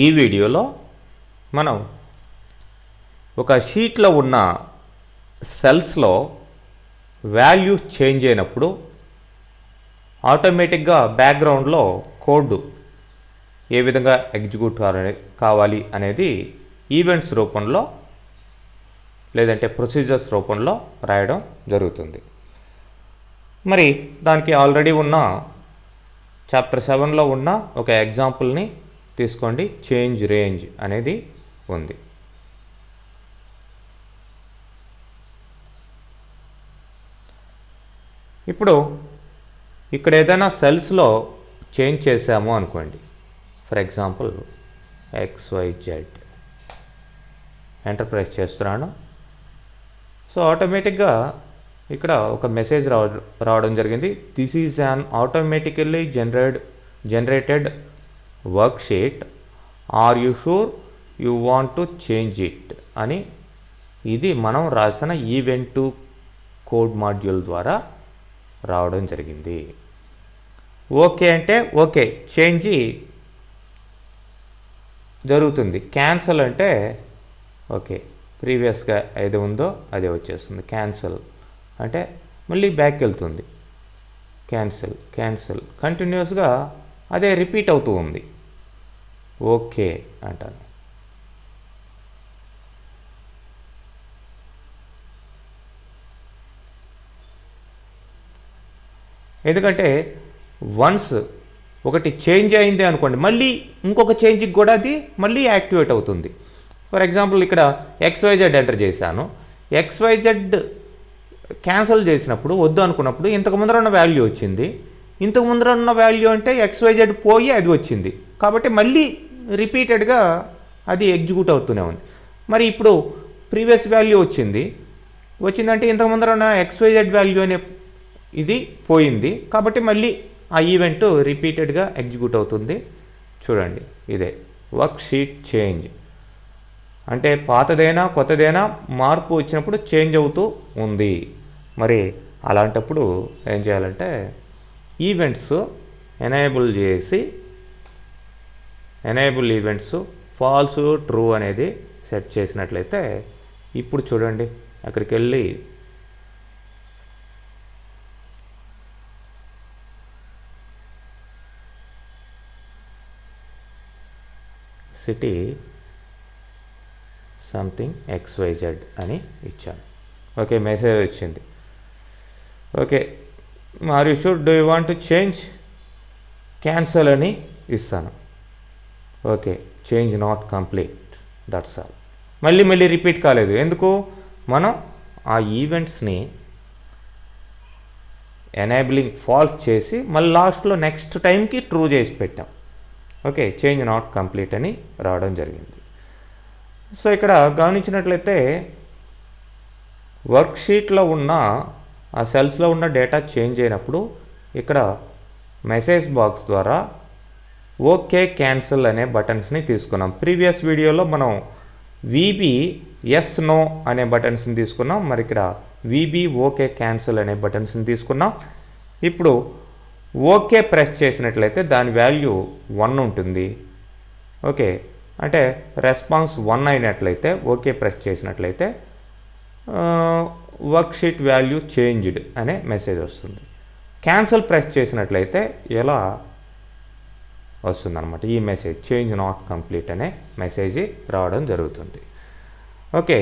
ఈ వీడియోలో మనం ఒక షీట్లో ఉన్న సెల్స్లో వాల్యూస్ చేంజ్ అయినప్పుడు ఆటోమేటిక్గా బ్యాక్గ్రౌండ్లో కోడ్ ఏ విధంగా ఎగ్జిక్యూట్ కావాలి అనేది ఈవెంట్స్ రూపంలో లేదంటే ప్రొసీజర్స్ రూపంలో రాయడం జరుగుతుంది. మరి దానికి ఆల్రెడీ ఉన్న చాప్టర్ 7లో ఉన్న ఒక ఎగ్జాంపుల్ని తీసుకోండి. చేంజ్ రేంజ్ అనేది ఉంది. ఇప్పుడు ఇక్కడ ఏదైనా సెల్స్లో చేంజ్ చేసాము అనుకోండి. For example XYZ enter press చేస్తున్నాను. సో ఆటోమేటిక్గా ఇక్కడ ఒక మెసేజ్ రావడం జరిగింది. This is an automatically generated worksheet. Are you sure you want to change it అని ఇది మనం రాసిన ఈవెంట్ కోడ్ మాడ్యూల్ ద్వారా రావడం జరిగింది. ఓకే అంటే ఓకే చేంజ్ జరుగుతుంది. క్యాన్సల్ అంటే ఓకే ప్రీవియస్గా ఏది ఉందో అదే వచ్చేస్తుంది. క్యాన్సల్ అంటే మళ్ళీ బ్యాక్ వెళ్తుంది. క్యాన్సల్ కంటిన్యూస్గా అదే రిపీట్ అవుతూ ఉంది. ఓకే అంటాను. ఎందుకంటే వన్స్ ఒకటి చేంజ్ అయింది అనుకోండి, మళ్ళీ ఇంకొక చేంజ్కి కూడా అది మళ్ళీ యాక్టివేట్ అవుతుంది. ఫర్ ఎగ్జాంపుల్ ఇక్కడ XYZ ఎంటర్ చేశాను. XYZ క్యాన్సిల్ చేసినప్పుడు వద్దు అనుకున్నప్పుడు ఇంతకు ముందర ఉన్న వాల్యూ వచ్చింది. ఇంతకు ముందర ఉన్న వాల్యూ అంటే XYZ పోయి అది వచ్చింది. కాబట్టి మళ్ళీ రిపీటెడ్గా అది ఎగ్జిక్యూట్ అవుతూనే ఉంది. మరి ఇప్పుడు ప్రీవియస్ వాల్యూ వచ్చిందంటే ఇంతకు ముందర ఉన్న XYZ వాల్యూ అనే ఇది పోయింది. కాబట్టి మళ్ళీ ఆ ఈవెంట్ రిపీటెడ్గా ఎగ్జిక్యూట్ అవుతుంది. చూడండి, ఇదే వర్క్ షీట్ చేంజ్ అంటే పాతదైనా కొత్తదైనా మార్పు వచ్చినప్పుడు చేంజ్ అవుతూ ఉంది. మరి అలాంటప్పుడు ఏం చేయాలంటే ఈవెంట్స్ ఎనేబుల్ చేసి ఎనేబుల్ ఈవెంట్స్ ఫాల్స్ ట్రూ అనేది సెట్ చేసినట్లయితే ఇప్పుడు చూడండి అక్కడికి వెళ్ళి సిటీ సంథింగ్ XYZ అని ఇచ్చాను. ఓకే మెసేజ్ వచ్చింది. Okay are you sure do you want to change cancel అని ఇస్తాను. Okay change not complete, that's all. మళ్ళీ రిపీట్ కాలేదు. ఎందుకు? మనం ఆ ఈవెంట్స్ని ఎనేబులింగ్ ఫాల్స్ చేసి మళ్ళీ లాస్ట్లో నెక్స్ట్ టైంకి ట్రూ చేసి పెట్టాం. ఓకే చేంజ్ నాట్ కంప్లీట్ అని రావడం జరిగింది. సో ఇక్కడ గమనించినట్లయితే వర్క్షీట్లో ఉన్న ఆ సెల్స్లో ఉన్న డేటా చేంజ్ అయినప్పుడు ఇక్కడ మెసేజ్ బాక్స్ ద్వారా ఓకే క్యాన్సిల్ అనే బటన్స్ని తీసుకున్నాం. ప్రీవియస్ వీడియోలో మనం VB ఎస్ నో అనే బటన్స్ని తీసుకున్నాం. మరి ఇక్కడ VB ఓకే క్యాన్సిల్ అనే బటన్స్ని తీసుకున్నాం. ఇప్పుడు ఓకే ప్రెస్ చేసినట్లయితే దాని వాల్యూ 1 ఉంటుంది. ఓకే అంటే రెస్పాన్స్ 1 అయినట్లయితే ఓకే ప్రెస్ చేసినట్లయితే వర్క్షీట్ వాల్యూ చేంజ్డ్ అనే మెసేజ్ వస్తుంది. క్యాన్సిల్ ప్రెస్ చేసినట్లయితే ఎలా వస్తుందన్నమాట ఈ మెసేజ్ చేంజ్ నాట్ కంప్లీట్ అనే మెసేజ్ రావడం జరుగుతుంది. ఓకే